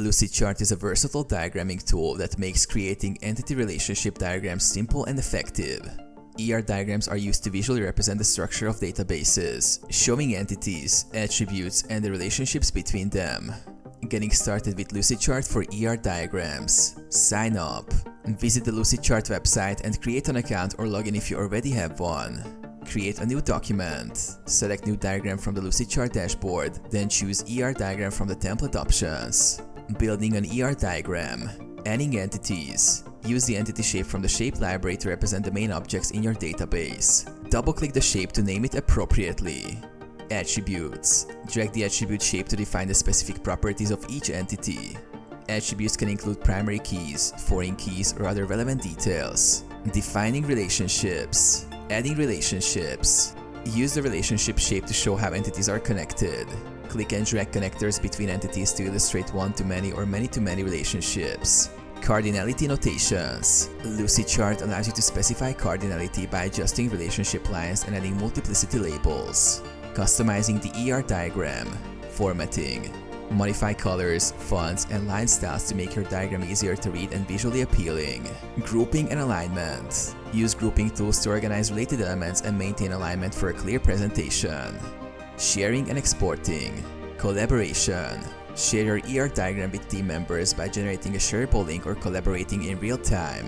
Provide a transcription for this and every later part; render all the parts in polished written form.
Lucidchart is a versatile diagramming tool that makes creating entity relationship diagrams simple and effective. Diagrams are used to visually represent the structure of databases, showing entities, attributes, and the relationships between them. Getting started with Lucidchart for diagrams. Sign up. Visit the Lucidchart website and create an account or login if you already have one. Create a new document. Select New Diagram from the Lucidchart dashboard, then choose diagram from the template options. Building an diagram. Adding entities. Use the entity shape from the shape library to represent the main objects in your database. Double-click the shape to name it appropriately. Attributes. Drag the attribute shape to define the specific properties of each entity. Attributes can include primary keys, foreign keys, or other relevant details. Defining relationships. Adding relationships. Use the relationship shape to show how entities are connected. Click and drag connectors between entities to illustrate one-to-many or many-to-many relationships. Cardinality notations. Lucidchart allows you to specify cardinality by adjusting relationship lines and adding multiplicity labels. Customizing the diagram. Formatting. Modify colors, fonts, and line styles to make your diagram easier to read and visually appealing. Grouping and alignment. Use grouping tools to organize related elements and maintain alignment for a clear presentation. Sharing and exporting. Collaboration. Share your diagram with team members by generating a shareable link or collaborating in real time.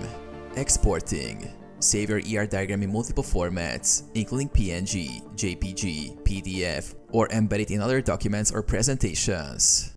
Exporting. Save your diagram in multiple formats, including PNG, JPG, PDF, or embed it in other documents or presentations.